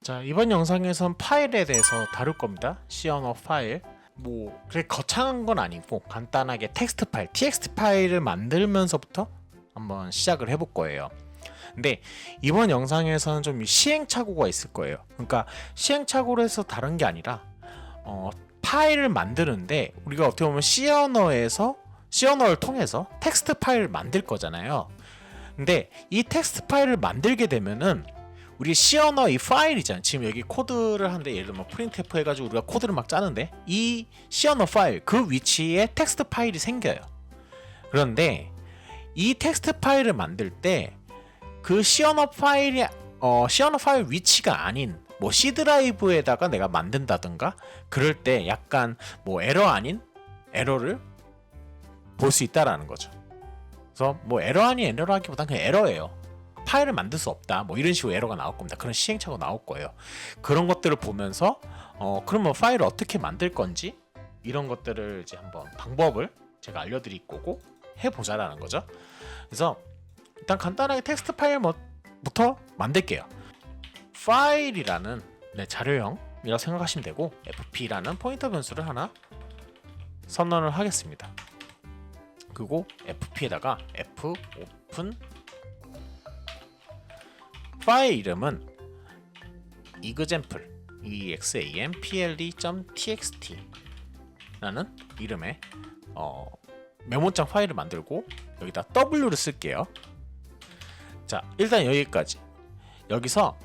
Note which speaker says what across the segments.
Speaker 1: 자, 이번 영상에선 파일에 대해서 다룰 겁니다. C 언어 파일. 그렇게 거창한 건 아니고 간단하게 텍스트 파일, txt 파일을 만들면서부터 한번 시작을 해볼 거예요. 근데 이번 영상에서는 좀 시행착오가 있을 거예요. 그러니까 시행착오로 해서 다른 게 아니라 파일을 만드는데 우리가 어떻게 보면 C 언어를 통해서 텍스트 파일을 만들 거잖아요. 근데 이 텍스트 파일을 만들게 되면은 우리 C 언어 이 파일이잖아요. 지금 여기 코드를 하는데 예를 들면 printf 해가지고 우리가 코드를 막 짜는데 이 C 언어 파일 그 위치에 텍스트 파일이 생겨요. 그런데 이 텍스트 파일을 만들 때 그 C 언어 파일 위치가 아닌 C 드라이브에다가 내가 만든다든가 그럴 때 약간 에러 아닌 에러를 볼 수 있다라는 거죠. 그래서 에러 아닌 에러라기보단 그냥 에러예요. 파일을 만들 수 없다 이런 식으로 에러가 나올 겁니다. 그런 시행착오가 나올 거예요. 그런 것들을 보면서 그러면 파일을 어떻게 만들 건지 이런 것들을 이제 한번 방법을 제가 알려드릴 거고 해보자라는 거죠. 그래서 일단 간단하게 텍스트 파일부터 만들게요. 파일이라는 자료형이라고 생각하시면 되고 fp라는 포인터 변수를 하나 선언을 하겠습니다. 그리고 fp에다가 fopen 파일 이름은 example.txt 라는 이름의 메모장 파일을 만들고 여기다 w를 쓸게요. 자, 일단 여기까지. 여기서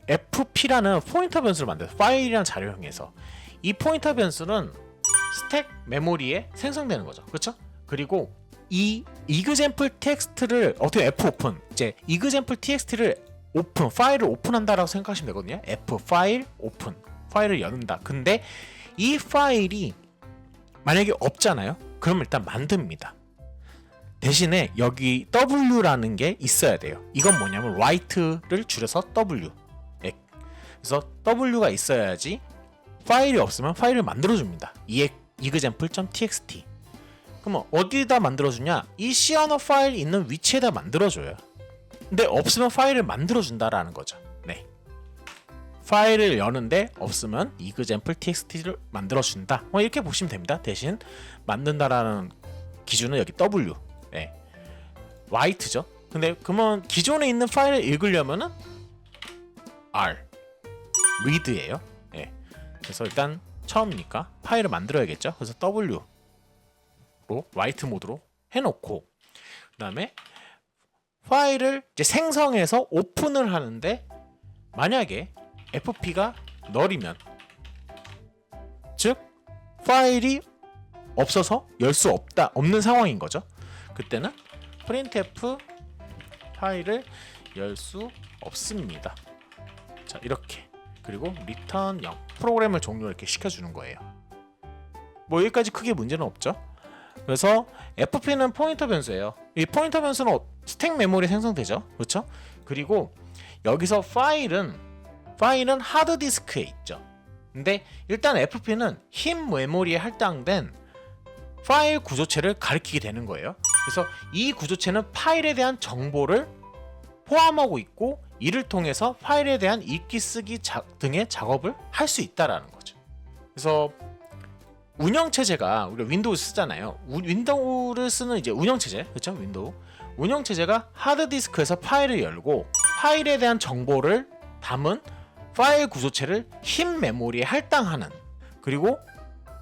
Speaker 1: fp라는 포인터 변수를 만들어요. 파일이라는 자료형에서 이 포인터 변수는 스택 메모리에 생성되는 거죠. 그렇죠? 그리고 이 example txt를 어떻게 fopen 이제 example txt를 오픈 파일을 오픈한다라고 생각하시면 되거든요. file open 파일을 여는다. 근데 이 파일이 만약에 없잖아요. 그럼 일단 만듭니다. 대신에 여기 w라는 게 있어야 돼요. 이건 뭐냐면 write를 줄여서 w. 그래서 w가 있어야지 파일이 없으면 파일을 만들어줍니다. example.txt. 그럼 어디다 만들어주냐? 이 C 언어 파일 있는 위치에다 만들어줘요. 근데 없으면 파일을 만들어준다라는 거죠. 네. 파일을 여는데 없으면 example.txt를 만들어준다. 이렇게 보시면 됩니다. 대신 만든다라는 기준은 여기 w. 네. write죠. 근데 그러면 기존에 있는 파일을 읽으려면은 r. read예요. 네. 그래서 일단 처음이니까 파일을 만들어야겠죠. 그래서 w write 모드로 해놓고 그 다음에 파일을 이제 생성해서 오픈을 하는데 만약에 fp가 널이면 즉 파일이 없어서 열 수 없는 상황인 거죠. 그때는 printf 파일을 열 수 없습니다. 자, 이렇게 그리고 return 0 프로그램을 종료 이렇게 시켜주는 거예요. 여기까지 크게 문제는 없죠. 그래서 fp는 포인터 변수예요. 이 포인터 변수는 스택 메모리 생성되죠. 그렇죠? 그리고 여기서 파일은 하드디스크에 있죠. 근데 일단 fp는 흰 메모리에 할당된 파일 구조체를 가리키게 되는 거예요. 그래서 이 구조체는 파일에 대한 정보를 포함하고 있고 이를 통해서 파일에 대한 읽기 쓰기 등의 작업을 할 수 있다라는 거죠. 그래서 운영체제가 우리가 윈도우 쓰잖아요. 윈도우를 쓰는 이제 운영체제, 그렇죠? 윈도우 운영체제가 하드디스크에서 파일을 열고 파일에 대한 정보를 담은 파일 구조체를 흰 메모리에 할당하는 그리고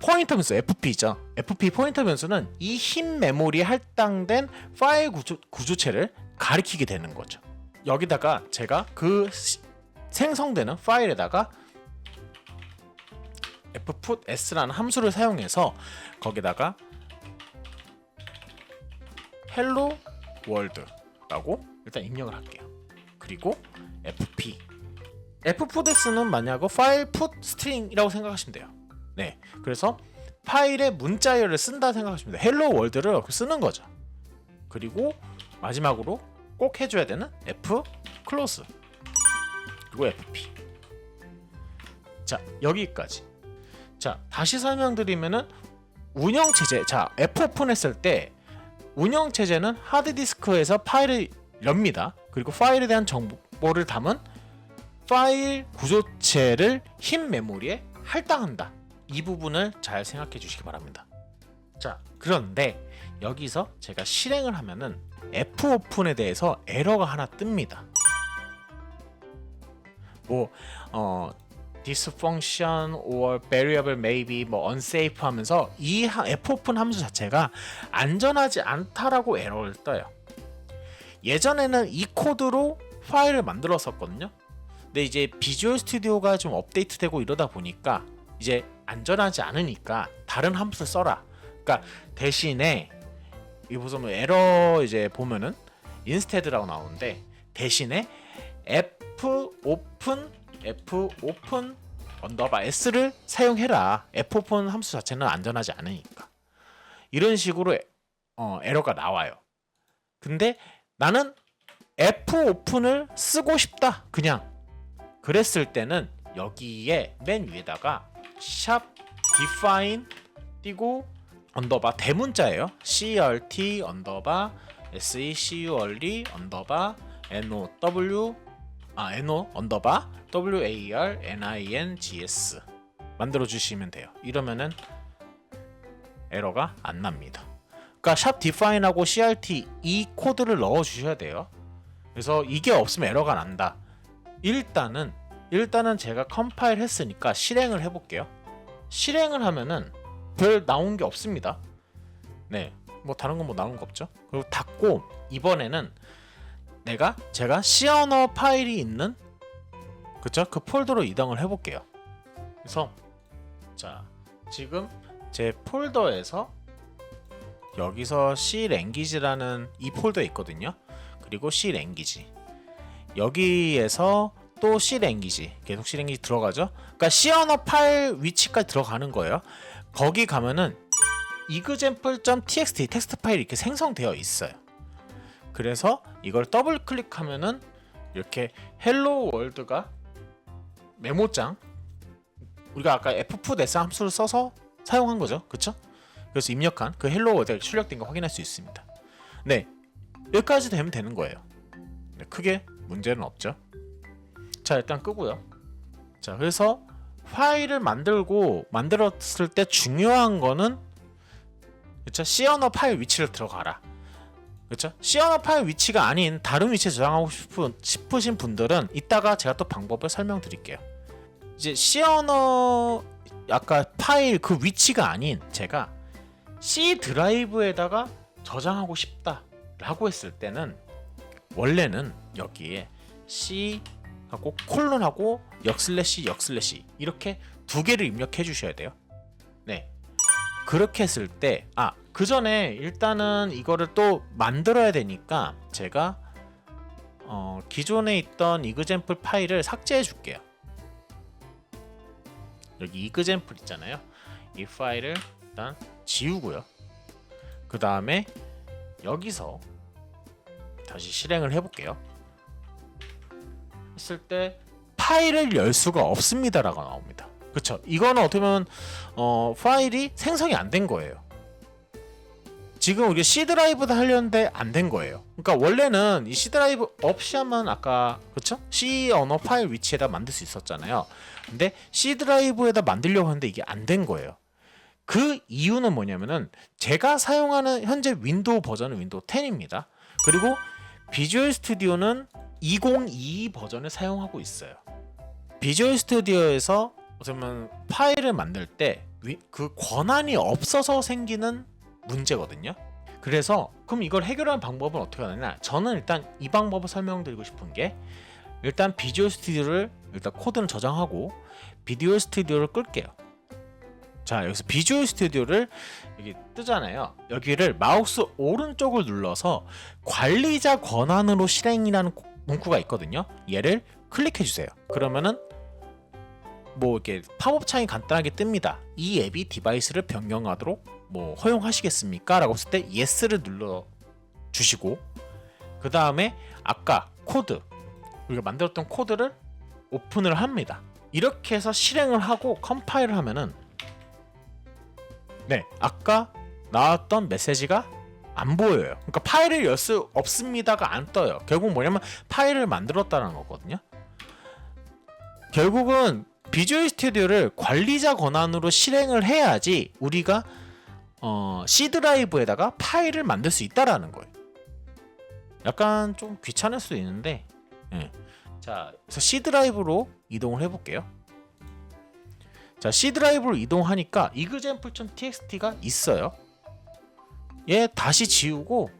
Speaker 1: 포인터 변수 fp죠. fp 포인터 변수는 이 흰 메모리에 할당된 파일 구조체를 가리키게 되는 거죠. 여기다가 제가 그 생성되는 파일에다가 fputs라는 함수를 사용해서 거기다가 hello world라고 일단 입력을 할게요. 그리고 fputs는 만약에 파일 put string이라고 생각하시면 돼요. 네, 그래서 파일의 문자열을 쓴다 생각하시면 돼요. hello world를 쓰는 거죠. 그리고 마지막으로 꼭 해줘야 되는 fclose 그리고 fp. 자, 여기까지. 자, 다시 설명드리면은 운영체제, fopen 했을 때 운영체제는 하드디스크에서 파일을 엽니다. 그리고 파일에 대한 정보를 담은 파일 구조체를 흰 메모리에 할당한다. 이 부분을 잘 생각해 주시기 바랍니다. 자, 그런데 여기서 제가 실행을 하면은 Fopen에 대해서 에러가 하나 뜹니다. this function or variable may be unsafe 하면서 이 fopen 함수 자체가 안전하지 않다라고 에러를 떠요. 예전에는 이 코드로 파일을 만들었었거든요. 근데 이제 비주얼 스튜디오가 좀 업데이트되고 이러다 보니까 이제 안전하지 않으니까 다른 함수를 써라. 그러니까 대신에 이 보면 에러 이제 보면은 instead라고 나오는데 대신에 fopen s를 사용해라. fopen 함수 자체는 안전하지 않으니까. 이런 식으로 에러가 나와요. 근데 나는 fopen을 쓰고 싶다. 그냥 그랬을 때는 여기에 맨 위에다가 샵 define 띄고 언더바 대문자예요. crt 언더바 securely 언더바 no 언더바 warnings 만들어 주시면 돼요. 이러면은 에러가 안 납니다. 그러니까 샵 define하고 crt 이 코드를 넣어 주셔야 돼요. 그래서 이게 없으면 에러가 난다. 일단은 제가 컴파일 했으니까 실행을 해볼게요. 실행을 하면은 별 나온 게 없습니다. 네, 뭐 다른 건 뭐 나온 거 없죠. 그리고 닫고 이번에는 제가 C 언어 파일이 있는 그쵸? 그 폴더로 이동을 해볼게요. 그래서 자 지금 제 폴더에서 여기서 C 랭귀지라는 이 폴더에 있거든요. 그리고 C 랭귀지 여기에서 또 C 랭귀지 계속 C 랭귀지 들어가죠. 그러니까 C 언어 파일 위치까지 들어가는 거예요. 거기 가면은 example.txt 텍스트 파일이 이렇게 생성되어 있어요. 그래서 이걸 더블 클릭하면은 이렇게 헬로 월드가 메모장 우리가 아까 f4s 함수를 써서 사용한 거죠. 그쵸? 그래서 입력한 그 헬로 월드가 출력된 거 확인할 수 있습니다. 네, 여기까지 되면 되는 거예요. 네, 크게 문제는 없죠. 자, 일단 끄고요. 자, 그래서 파일을 만들었을 때 중요한 거는 그쵸? C 언어 파일 위치를 들어가라. 그쵸? C 언어 파일 위치가 아닌 다른 위치에 저장하고 싶으신 분들은 이따가 제가 또 방법을 설명드릴게요. 이제 C 언어 아까 파일 그 위치가 아닌 제가 C 드라이브에다가 저장하고 싶다 라고 했을 때는 원래는 여기에 C 하고 콜론하고 역슬래시 이렇게 두 개를 입력해 주셔야 돼요. 네, 그렇게 했을 때 그 전에 일단은 이거를 또 만들어야 되니까 제가 기존에 있던 example 파일을 삭제해 줄게요. 여기 example 있잖아요. 이 파일을 일단 지우고요. 그 다음에 여기서 다시 실행을 해볼게요. 했을 때 파일을 열 수가 없습니다 라고 나옵니다. 그쵸? 이거는 어떻게 보면 파일이 생성이 안 된 거예요. 지금 우리 C 드라이브도 하려는데 안 된 거예요. 그러니까 원래는 이 C 드라이브 없이 하면 아까 그쵸? C 언어 파일 위치에다 만들 수 있었잖아요. 근데 C 드라이브에다 만들려고 하는데 이게 안 된 거예요. 그 이유는 뭐냐면은 제가 사용하는 현재 윈도우 버전은 윈도우 10입니다. 그리고 비주얼 스튜디오는 2022 버전을 사용하고 있어요. 비주얼 스튜디오에서 어쩌면 파일을 만들 때 그 권한이 없어서 생기는 문제거든요. 그래서 그럼 이걸 해결하는 방법은 어떻게 하느냐? 저는 일단 이 방법을 설명드리고 싶은 게 일단 비주얼 스튜디오를 일단 코드는 저장하고 비주얼 스튜디오를 끌게요. 자, 여기서 비주얼 스튜디오를 여기 뜨잖아요. 여기를 마우스 오른쪽을 눌러서 관리자 권한으로 실행이라는 문구가 있거든요. 얘를 클릭해 주세요. 그러면은 뭐 이렇게 팝업 창이 간단하게 뜹니다. 이 앱이 디바이스를 변경하도록 뭐 허용하시겠습니까? 라고 했을 때 yes를 눌러 주시고 그 다음에 아까 코드 우리가 만들었던 코드를 오픈을 합니다. 이렇게 해서 실행을 하고 컴파일을 하면은 네, 아까 나왔던 메시지가 안 보여요. 그러니까 파일을 열 수 없습니다가 안 떠요. 결국 뭐냐면 파일을 만들었다는 거거든요. 결국은 비주얼 스튜디오를 관리자 권한으로 실행을 해야지 우리가 C 드라이브에다가 파일을 만들 수 있다라는 거예요. 약간 좀 귀찮을 수도 있는데, 자, 그래서 C 드라이브로 이동을 해볼게요. 자, C 드라이브로 이동하니까 example.txt가 있어요. 얘 다시 지우고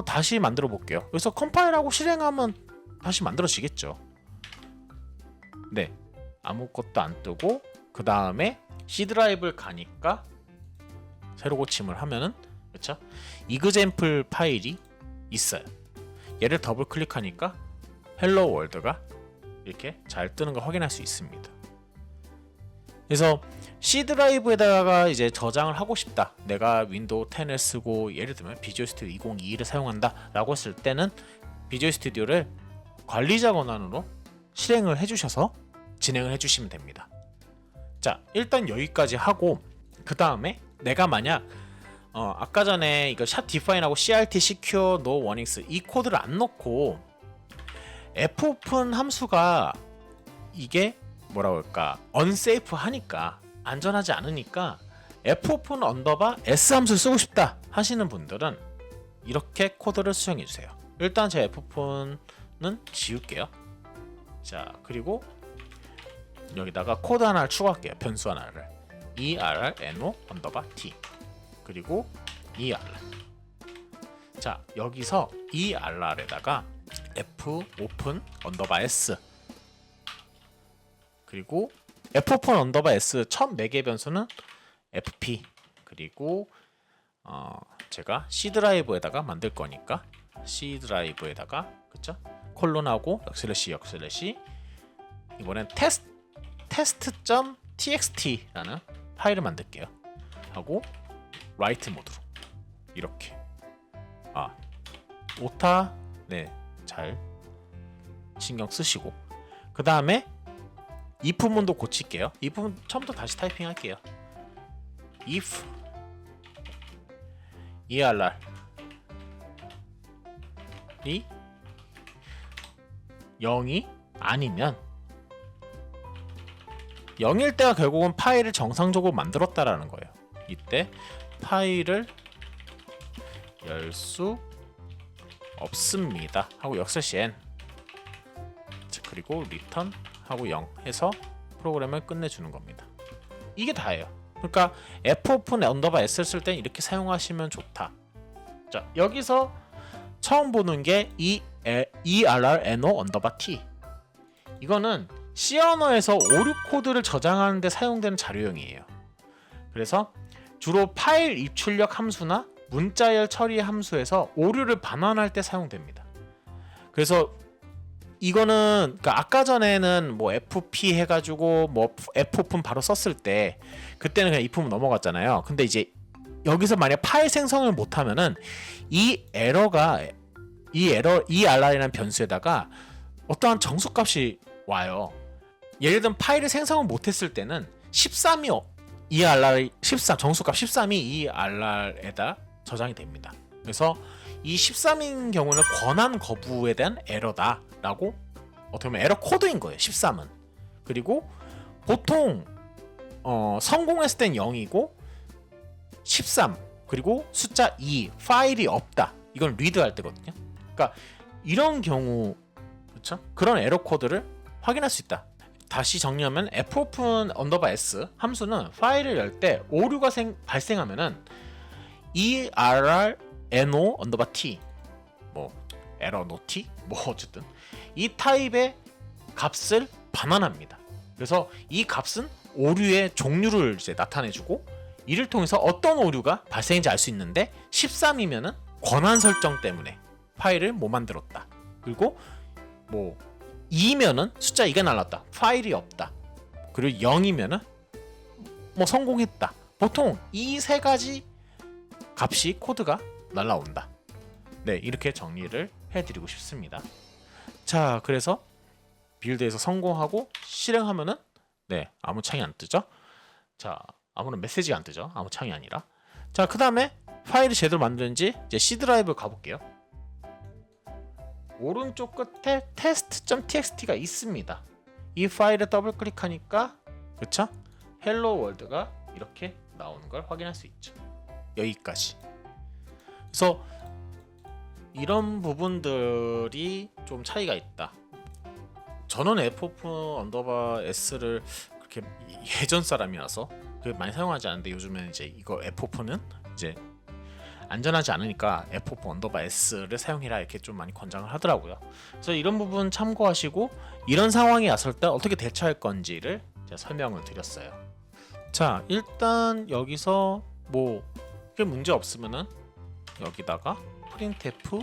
Speaker 1: 다시 만들어 볼게요. 그래서 컴파일하고 실행하면 다시 만들어지겠죠. 네, 아무것도 안 뜨고 그 다음에 C 드라이브를 가니까 새로 고침을 하면은, 그렇죠? example 파일이 있어요. 얘를 더블 클릭하니까 헬로 월드가 이렇게 잘 뜨는 걸 확인할 수 있습니다. 그래서 C 드라이브에다가 이제 저장을 하고 싶다. 내가 윈도우 10을 쓰고 예를 들면 비주얼 스튜디오 2022를 사용한다라고 했을 때는 비주얼 스튜디오를 관리자 권한으로 실행을 해주셔서 진행을 해주시면 됩니다. 자, 일단 여기까지 하고 그 다음에 내가 만약 아까 전에 이거 샷 디파인하고 crt secure no warnings 이 코드를 안 넣고 fopen 함수가 이게 뭐라고 할까 unsafe 하니까 안전하지 않으니까 fopen 언더바 s 함수를 쓰고 싶다 하시는 분들은 이렇게 코드를 수정해 주세요. 일단 제 fopen은 지울게요. 자, 그리고 여기다가 코드 하나를 추가할게요. 변수 하나를 errno 언더바 t 그리고 err. 자, 여기서 err에다가 fopen 언더바 s 그리고 fopen 언더바 s 첫 매개 변수는 fp 그리고 제가 C 드라이브에다가 만들 거니까 C 드라이브에다가 그쵸? 콜론하고 역슬래시 이번엔 test.txt라는 파일을 만들게요. 하고 라이트 모드로 이렇게 오타 잘 신경 쓰시고 그 다음에 if 문도 고칠게요. if 문 처음부터 다시 타이핑 할게요. if err 이 0이 아니면 0일 때가 결국은 파일을 정상적으로 만들었다라는 거예요. 이때 파일을 열 수 없습니다 하고 역슬래시 n 그리고 return 하고 0 해서 프로그램을 끝내주는 겁니다. 이게 다예요. 그러니까 fopen 언더바 s 쓸 땐 이렇게 사용하시면 좋다. 자, 여기서 처음 보는 게 errno 언더바 t. 이거는 C 언어에서 오류 코드를 저장하는 데 사용되는 자료형이에요. 그래서 주로 파일 입출력 함수나 문자열 처리 함수에서 오류를 반환할 때 사용됩니다. 그래서 이거는 그러니까 아까 전에는 뭐 fp 해가지고 뭐 fopen 바로 썼을 때 그때는 그냥 if만 넘어갔잖아요. 근데 이제 여기서 만약 파일 생성을 못하면은 이 err이라는 변수에다가 어떠한 정수값이 와요. 예를 들면 파일을 생성을 못했을 때는 13이 err 13 정수값 13이 이 err에다 저장이 됩니다. 그래서 이 13인 경우는 권한 거부에 대한 에러다라고 어떻게 보면 에러 코드인 거예요. 13은. 그리고 보통 성공했을 땐 0이고 13 그리고 숫자 2 파일이 없다. 이건 리드할 때거든요. 그러니까 이런 경우 그렇죠? 그런 에러 코드를 확인할 수 있다. 다시 정리하면 fopen 언더바 s 함수는 파일을 열 때 오류가 발생하면은 errno 언더바 t 뭐 errno t 뭐 어쨌든 이 타입의 값을 반환합니다. 그래서 이 값은 오류의 종류를 이제 나타내주고 이를 통해서 어떤 오류가 발생인지 알 수 있는데 13이면은 권한 설정 때문에 파일을 못 만들었다. 그리고 뭐 2면은 숫자 2가 날랐다. 파일이 없다. 그리고 0이면은 뭐 성공했다. 보통 이 세 가지 값이 코드가 날라온다. 네, 이렇게 정리를 해드리고 싶습니다. 자, 그래서 빌드에서 성공하고 실행하면은 아무 창이 안 뜨죠. 자, 아무런 메시지가 안 뜨죠. 아무 창이 아니라. 자, 그 다음에 파일이 제대로 만드는지 이제 C 드라이브 가볼게요. 오른쪽 끝에 test.txt가 있습니다. 이 파일을 더블 클릭하니까 그쵸? 헬로 월드가 이렇게 나오는 걸 확인할 수 있죠. 여기까지. 그래서 이런 부분들이 좀 차이가 있다. 저는 F4_S를 그렇게 예전 사람이라서 많이 사용하지 않는데 요즘엔 이제 이거 F4는 이제 안전하지 않으니까 F4_S를 사용해라 이렇게 좀 많이 권장을 하더라고요. 그래서 이런 부분 참고하시고 이런 상황이 왔을 때 어떻게 대처할 건지를 제가 설명을 드렸어요. 자, 일단 여기서 뭐 크게 문제 없으면은 여기다가 printf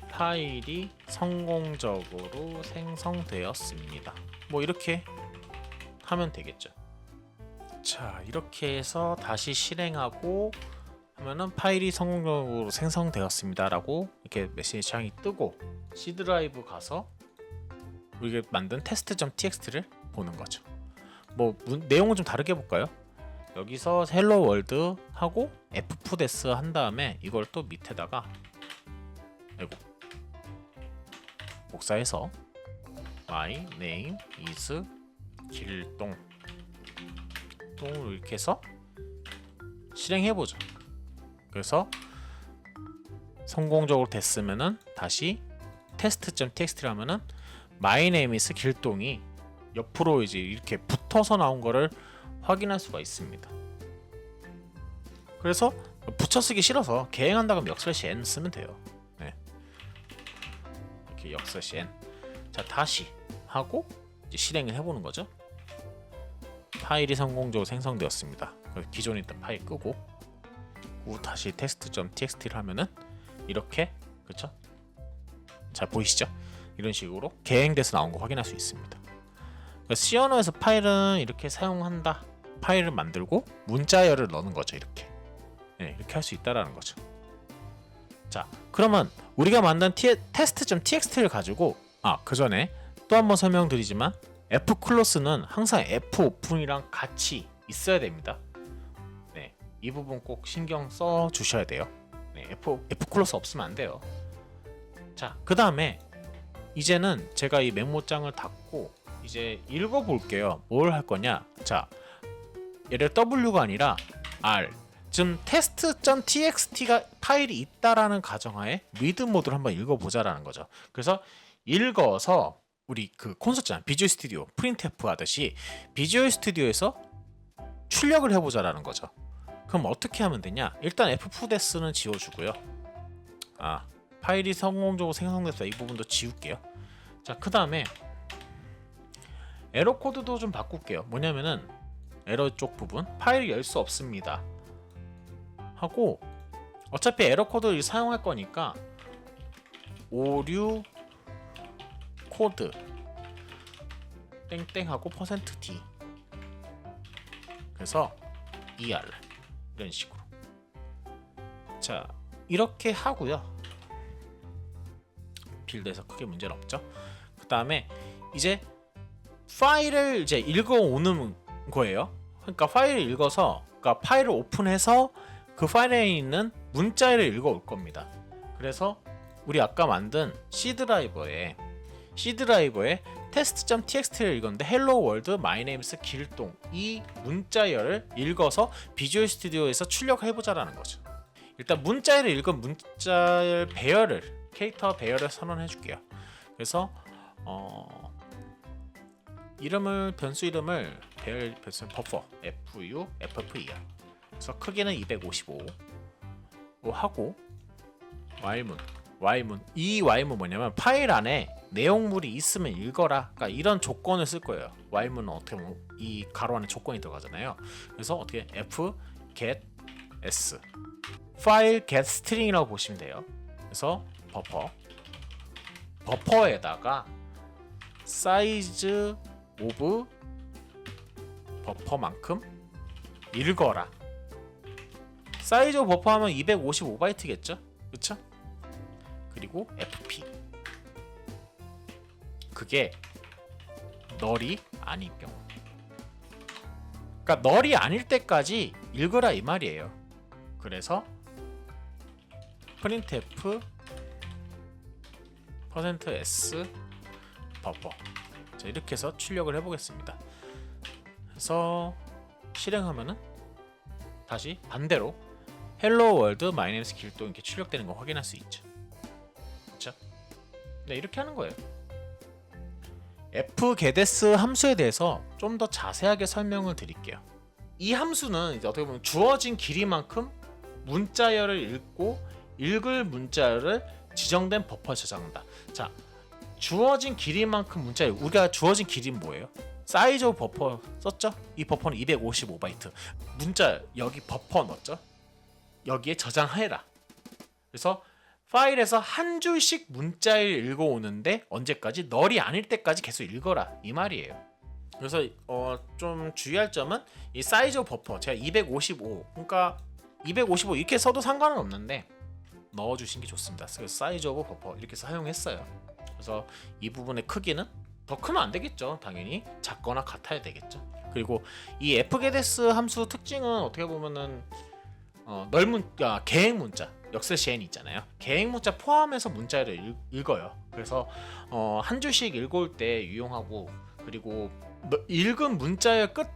Speaker 1: 파일이 성공적으로 생성되었습니다. 뭐 이렇게 하면 되겠죠. 자, 이렇게 해서 다시 실행하고 하면은 파일이 성공적으로 생성되었습니다 라고 이렇게 메시지 창이 뜨고 C 드라이브 가서 우리가 만든 test.txt를 보는 거죠. 뭐 내용을 좀 다르게 해볼까요? 여기서 헬로 월드 하고 F4_S 한 다음에 이걸 또 밑에다가 복사해서 my name is 길동 이렇게 해서 실행해보죠. 그래서 성공적으로 됐으면은 다시 test.txt를 하면은 my name is 길동이 옆으로 이제 이렇게 붙어서 나온 거를 확인할 수가 있습니다. 그래서 붙여쓰기 싫어서 개행한다 그러면 역슬래시_n 쓰면 돼요. 네. 이렇게 역슬래시_n. 자, 다시 하고 이제 실행을 해보는 거죠. 파일이 성공적으로 생성되었습니다. 기존에 있던 파일 끄고 다시 test.txt를 하면은 이렇게 그쵸? 잘 보이시죠? 이런 식으로 개행돼서 나온 거 확인할 수 있습니다. C 언어에서 파일은 이렇게 사용한다. 파일을 만들고 문자열을 넣는 거죠. 이렇게 이렇게 할 수 있다라는 거죠. 자, 그러면 우리가 만든 test.txt를 가지고 그 전에 또 한번 설명드리지만 fclose는 항상 fopen이랑 같이 있어야 됩니다. 네, 이 부분 꼭 신경 써 주셔야 돼요. 네, fclose 없으면 안 돼요. 자, 그 다음에 이제는 제가 이 메모장을 닫고 이제 읽어볼게요. 뭘 할 거냐? 자, 얘를 W가 아니라 R. 지금 test.txt가 파일이 있다라는 가정하에 리드 모드를 한번 읽어보자라는 거죠. 그래서 읽어서 우리 그 콘솔잖아, 비주얼 스튜디오 프린트F 하듯이 비주얼 스튜디오에서 출력을 해보자라는 거죠. 그럼 어떻게 하면 되냐? 일단 F4_S는 지워주고요. 파일이 성공적으로 생성됐다. 이 부분도 지울게요. 자, 그 다음에 에러 코드도 좀 바꿀게요. 뭐냐면은 에러 쪽 부분 파일을 열 수 없습니다 하고, 어차피 에러 코드를 사용할 거니까 오류 코드 땡땡하고 %d 그래서 ER 이런 식으로. 자, 이렇게 하고요. 빌드에서 크게 문제는 없죠. 그 다음에 이제 파일을 이제 읽어오는 거예요. 그러니까 파일을 읽어서, 그러니까 파일을 오픈해서 그 파일에 있는 문자를 읽어올 겁니다. 그래서 우리 아까 만든 C 드라이버에 test.txt를 읽었는데 hello world my name is 길동 이 문자열을 읽어서 비주얼 스튜디오에서 출력해보자라는 거죠. 일단 문자열을 읽은 문자열 배열을 캐릭터 배열을 선언해 줄게요. 그래서 변수 이름을 배열 변수 버퍼 FFER. 그래서 크기는 255 하고 while문 이 while문 뭐냐면 파일 안에 내용물이 있으면 읽어라. 그러니까 이런 조건을 쓸 거예요. while문은 어떻게 보면 이 가로 안에 조건이 들어가잖아요. 그래서 어떻게 f get s 파일 get string이라고 보시면 돼요. 그래서 버퍼에다가 사이즈 오브 버퍼만큼 읽어라. 사이즈 오브 버퍼 하면 255바이트겠죠? 그쵸? 그리고 fp 그게 널이 아닌 경우, 그러니까 널이 아닐 때까지 읽어라 이 말이에요. 그래서 printf %s 버퍼. 자, 이렇게 해서 출력을 해보겠습니다. 그래서 실행하면은 다시 반대로 헬로 월드 마이 네임 이즈 길도 이렇게 출력되는 거 확인할 수 있죠. 그렇죠? 네, 이렇게 하는 거예요. fgetDes 함수에 대해서 좀 더 자세하게 설명을 드릴게요. 이 함수는 이제 어떻게 보면 주어진 길이만큼 문자열을 읽고 읽을 문자열을 지정된 버퍼에 저장한다. 자, 주어진 길이만큼 문자열, 우리가 주어진 길이는 뭐예요? 사이즈 오브 버퍼 썼죠? 이 버퍼는 255바이트. 문자 여기 버퍼 넣었죠? 여기에 저장해라. 그래서 파일에서 한 줄씩 문자를 읽어오는데 언제까지? 널이 아닐 때까지 계속 읽어라 이 말이에요. 그래서 좀 주의할 점은 이 사이즈 오브 버퍼, 제가 255, 그러니까 255 이렇게 써도 상관은 없는데 넣어주신 게 좋습니다. 그래서 사이즈 오브 버퍼 이렇게 사용했어요. 그래서 이 부분의 크기는 더 크면 안 되겠죠. 당연히 작거나 같아야 되겠죠. 그리고 이 fgetDes 함수 특징은 어떻게 보면은 계획 문자 역슬CN 있잖아요. 계획 문자 포함해서 문자를 읽어요. 그래서 한 줄씩 읽을 때 유용하고, 그리고 읽은 문자의 끝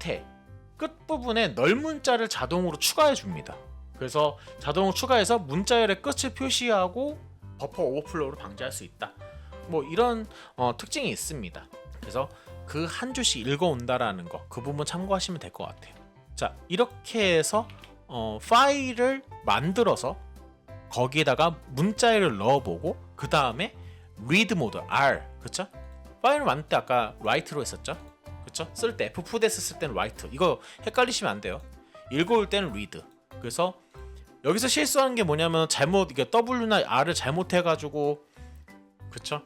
Speaker 1: 부분에 널 문자를 자동으로 추가해 줍니다. 그래서 자동으로 추가해서 문자열의 끝을 표시하고 버퍼 오버플로우를 방지할 수 있다. 뭐 이런 특징이 있습니다. 그래서 그 한 줄씩 읽어온다라는 거, 그 부분 참고하시면 될 것 같아요. 자, 이렇게 해서 파일을 만들어서 거기에다가 문자열을 넣어보고 그 다음에 read 모드 R, 그쵸? 파일을 만들 때 아까 write로 했었죠? 그쵸? 쓸 때 fgetDes 쓸 때는 write, 이거 헷갈리시면 안 돼요. 읽어올 때는 read. 그래서 여기서 실수하는 게 뭐냐면 잘못 이게 W나 R을 잘못해가지고, 그쵸?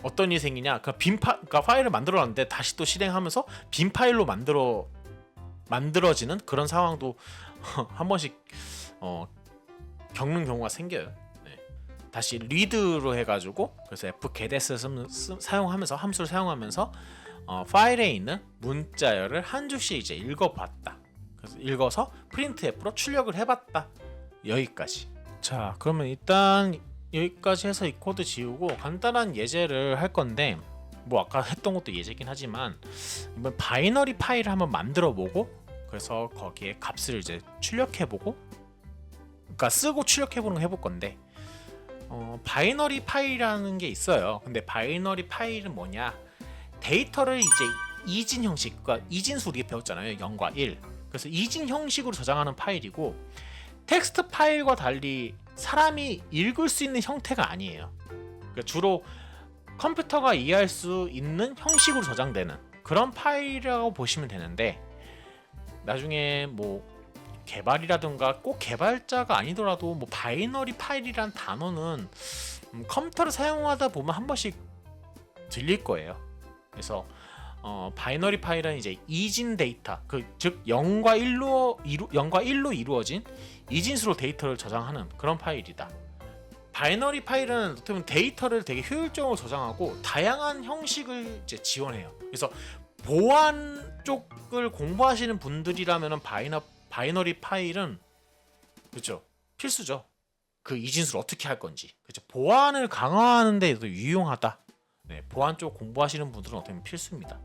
Speaker 1: 어떤 일이 생기냐? 그러니까 파일을 만들어놨는데 다시 또 실행하면서 빈 파일로 만들어지는 그런 상황도 한 번씩 겪는 경우가 생겨요. 네. 다시 read로 해가지고, 그래서 fgetDes 사용하면서 함수를 사용하면서 파일에 있는 문자열을 한 줄씩 이제 읽어봤다. 그래서 읽어서 printf로 출력을 해봤다. 여기까지. 자, 그러면 일단 여기까지 해서 이 코드 지우고 간단한 예제를 할 건데, 뭐 아까 했던 것도 예제긴 하지만 이번 바이너리 파일을 한번 만들어 보고, 그래서 거기에 값을 이제 출력해보고, 그러니까 쓰고 출력해보는 거 해볼 건데, 바이너리 파일이라는 게 있어요. 근데 바이너리 파일은 뭐냐? 데이터를 이제 이진 형식, 그러니까 이진수 우리가 배웠잖아요. 0과 1. 그래서 이진 형식으로 저장하는 파일이고, 텍스트 파일과 달리 사람이 읽을 수 있는 형태가 아니에요. 그러니까 주로 컴퓨터가 이해할 수 있는 형식으로 저장되는 그런 파일이라고 보시면 되는데, 나중에 뭐 개발이라든가 꼭 개발자가 아니더라도 뭐 바이너리 파일이란 단어는 컴퓨터를 사용하다 보면 한 번씩 들릴 거예요. 그래서 바이너리 파일은 이제 이진 데이터, 즉 0과 1로 이루어진 이진수로 데이터를 저장하는 그런 파일이다. 바이너리 파일은 어떻게 보면 데이터를 되게 효율적으로 저장하고 다양한 형식을 이제 지원해요. 그래서 보안 쪽을 공부하시는 분들이라면 바이너리 파일은, 그렇죠, 필수죠. 그 이진수를 어떻게 할 건지, 그렇죠, 보안을 강화하는 데도 유용하다. 네, 보안 쪽 공부하시는 분들은 어떻게 보면 필수입니다.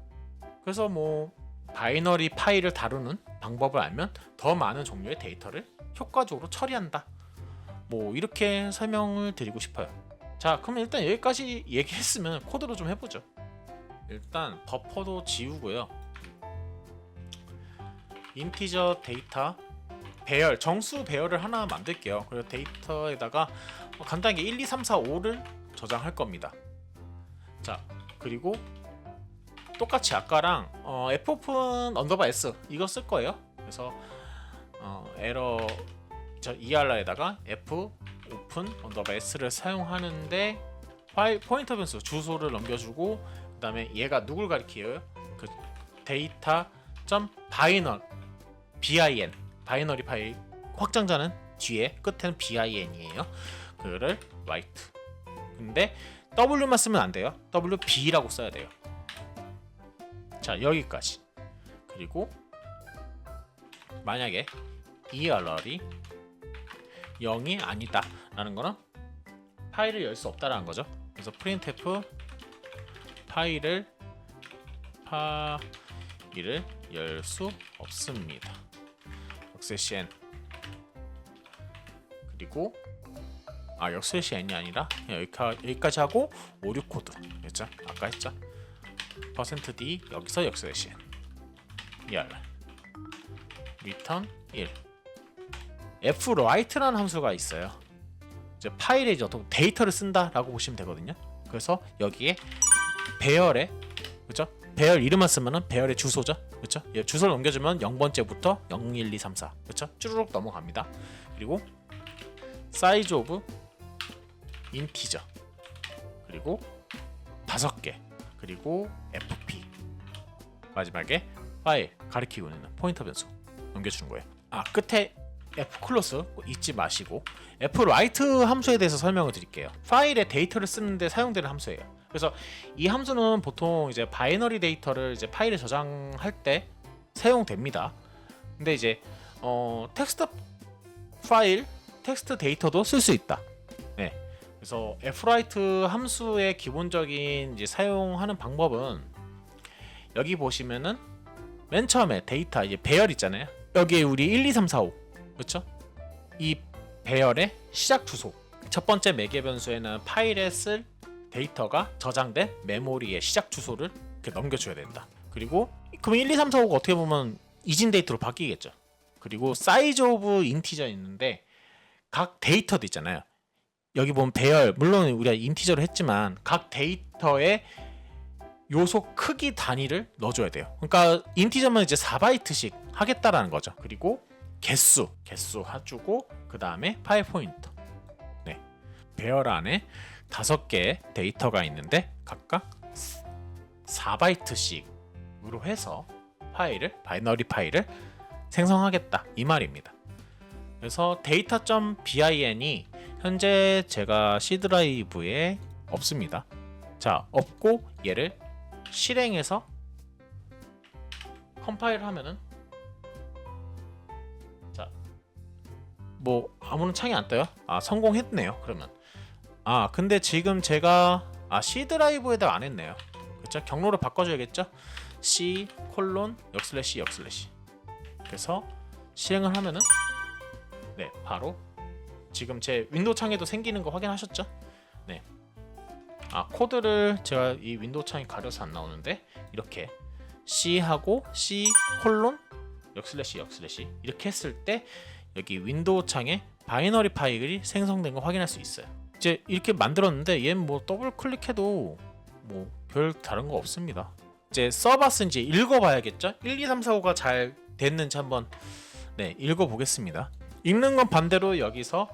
Speaker 1: 그래서 뭐 바이너리 파일을 다루는 방법을 알면 더 많은 종류의 데이터를 효과적으로 처리한다. 뭐 이렇게 설명을 드리고 싶어요. 자, 그럼 일단 여기까지 얘기했으면 코드로 좀 해보죠. 일단 버퍼도 지우고요. 인티저 데이터 배열, 정수 배열을 하나 만들게요. 그리고 데이터에다가 간단하게 1, 2, 3, 4, 5를 저장할 겁니다. 자, 그리고 똑같이 아까랑 fopen _s 이거 쓸 거예요. 그래서 에러 ER에다가 fopen _s를 사용하는데 파일 포인터 변수 주소를 넘겨주고, 그 다음에 얘가 누굴 가리켜요? 그 data.binary 바이너리 파일 확장자는 뒤에, 끝에는 bin이에요. 그를 write. 근데 w만 쓰면 안 돼요. wb라고 써야 돼요. 자, 여기까지. 그리고 만약에 error이 0이 아니다 라는 거는 파일을 열 수 없다라는 거죠. 그래서 printf 파일을 열 수 없습니다. 역슬래시 그리고 역슬래시 n이 아니라 여기까지 하고 오류 코드 그렇죠? 아까 했죠? %d 여기서 역슬래시 n return 1 fwrite라는 함수가 있어요. 이제 파일에 이제 어떤 데이터를 쓴다라고 보시면 되거든요. 그래서 여기에 배열에 그렇죠? 배열 이름만 쓰면은 배열의 주소죠. 그렇죠? 주소를 넘겨주면 0번째부터 0, 1, 2, 3, 4 그렇죠? 쭈루룩 넘어갑니다. 그리고 size of integer 그리고 5개 그리고 fp 마지막에 파일 가리키고 있는 포인터 변수 넘겨주는 거예요. 끝에 fclose 잊지 마시고 fwrite 함수에 대해서 설명을 드릴게요. 파일에 데이터를 쓰는데 사용되는 함수예요. 그래서 이 함수는 보통 이제 바이너리 데이터를 이제 파일에 저장할 때 사용됩니다. 근데 이제 텍스트 파일, 텍스트 데이터도 쓸 수 있다. 네. 그래서 fwrite 함수의 기본적인 이제 사용하는 방법은 여기 보시면은 맨 처음에 데이터 이제 배열 있잖아요. 여기에 우리 1, 2, 3, 4, 5 그렇죠? 이 배열의 시작 주소. 첫 번째 매개 변수에는 파일에 쓸 데이터가 저장된 메모리의 시작 주소를 이렇게 넘겨줘야 된다. 그리고 그럼 1, 2, 3, 4, 5가 어떻게 보면 이진 데이터로 바뀌겠죠. 그리고 size of integer 있는데 각 데이터도 있잖아요. 여기 보면 배열 물론 우리가 인티저로 했지만 각 데이터의 요소 크기 단위를 넣어줘야 돼요. 그러니까 인티저면 이제 4바이트씩 하겠다라는 거죠. 그리고 개수 해주고 그 다음에 파일 포인터. 네, 배열 안에 5개의 데이터가 있는데 각각 4바이트씩으로 해서 바이너리 파일을 생성하겠다 이 말입니다. 그래서 data.bin이 현재 제가 C 드라이브에 없습니다. 자, 없고 얘를 실행해서 컴파일을 하면은 자, 뭐 아무런 창이 안 떠요. 성공했네요. 그러면 근데 지금 제가 C 드라이브에다 안 했네요. 그렇죠? 경로를 바꿔줘야겠죠? C 역슬래시 그래서 실행을 하면은 네, 바로 지금 제 윈도우 창에도 생기는 거 확인하셨죠? 네. 코드를 제가 이 윈도우 창이 가려서 안 나오는데 이렇게 C하고 C 역슬래시 이렇게 했을 때 여기 윈도우 창에 바이너리 파일이 생성된 거 확인할 수 있어요. 이제 이렇게 만들었는데 얘는 뭐 더블 클릭해도 뭐 별 다른 거 없습니다. 이제 써봤은지 읽어봐야겠죠? 1, 2, 3, 4, 5가 잘 됐는지 한번 네, 읽어보겠습니다. 읽는 건 반대로 여기서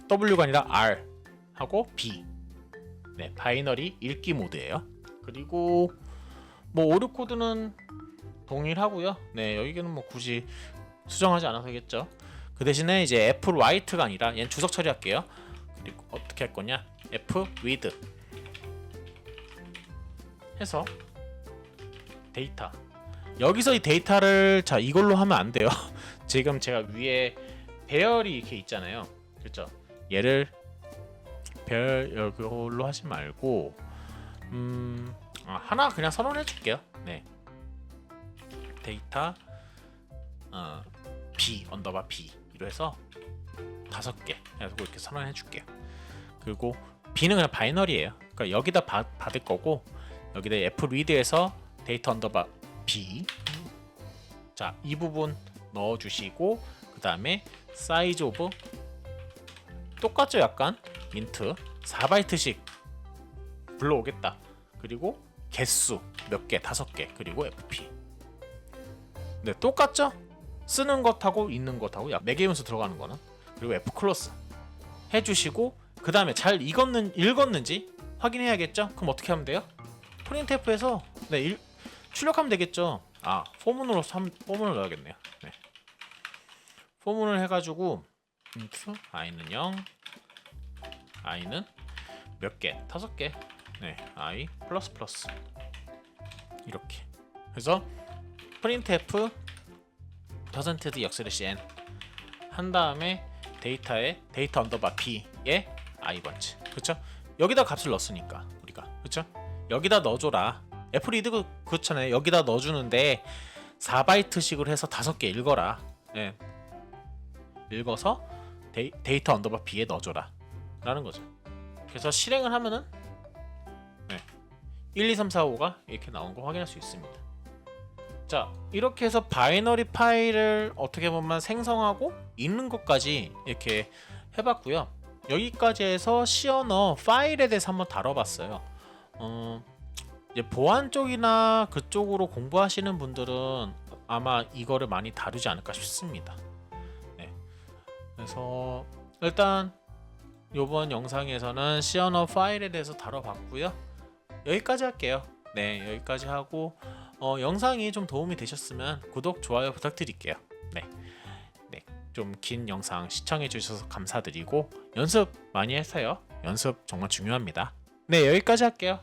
Speaker 1: W가 아니라 R 하고 B 네, 바이너리 읽기 모드예요. 그리고 뭐 오류 코드는 동일하고요. 네, 여기는 뭐 굳이 수정하지 않아서겠죠. 그 대신에 이제 fwrite가 아니라 얘는 주석 처리할게요. 그리고 어떻게 할 거냐? fread 해서 데이터. 여기서 이 데이터를 자 이걸로 하면 안 돼요. 지금 제가 위에 배열이 이렇게 있잖아요. 그렇죠? 얘를 배열 이걸로 하지 말고 하나 그냥 선언해 줄게요. 네. 데이터 b 언더바 b로 해서 5개 해서 이렇게 선언해 줄게요. 그리고 b는 그냥 바이너리예요. 그러니까 여기다 받을 거고 여기다 fread에서 데이터 언더바 b 자, 이 부분 넣어 주시고 그다음에 size of 똑같죠? 약간 int 4바이트씩 불러오겠다. 그리고 개수 몇 개? 5개. 그리고 fp. 네, 똑같죠? 쓰는 것하고 있는 것하고 매개 변수 들어가는 거는. 그리고 fclose 해주시고 그 다음에 잘 읽었는지 확인해야겠죠? 그럼 어떻게 하면 돼요? printf에서 네, 출력하면 되겠죠? 포문을 넣어야겠네요. 네. 포문을 해가지고 int i는 0 i는 몇 개? 5개. 네, i 플러스 이렇게. 그래서 printf %d 역슬래시 n 한 다음에 데이터 언더바 b의 i 번째. 그렇죠? 여기다 값을 넣었으니까 우리가 그쵸? 여기다 넣어줘라. 애플리드 그렇잖아요. 여기다 넣어주는데 4바이트씩으로 해서 5개 읽어라. 예. 읽어서 데이터 언더바 b에 넣어줘라 라는 거죠. 그래서 실행을 하면은 1, 2, 3, 4, 5가 이렇게 나온 거 확인할 수 있습니다. 자, 이렇게 해서 바이너리 파일을 어떻게 보면 생성하고 읽는 것까지 이렇게 해봤고요. 여기까지 해서 C 언어 파일에 대해서 한번 다뤄봤어요. 이제 보안 쪽이나 그쪽으로 공부하시는 분들은 아마 이거를 많이 다루지 않을까 싶습니다. 네. 그래서 일단 이번 영상에서는 C 언어 파일에 대해서 다뤄봤고요. 여기까지 할게요. 네, 여기까지 하고 영상이 좀 도움이 되셨으면 구독, 좋아요 부탁드릴게요. 네, 좀 긴 영상 시청해 주셔서 감사드리고 연습 많이 하세요. 연습 정말 중요합니다. 네, 여기까지 할게요.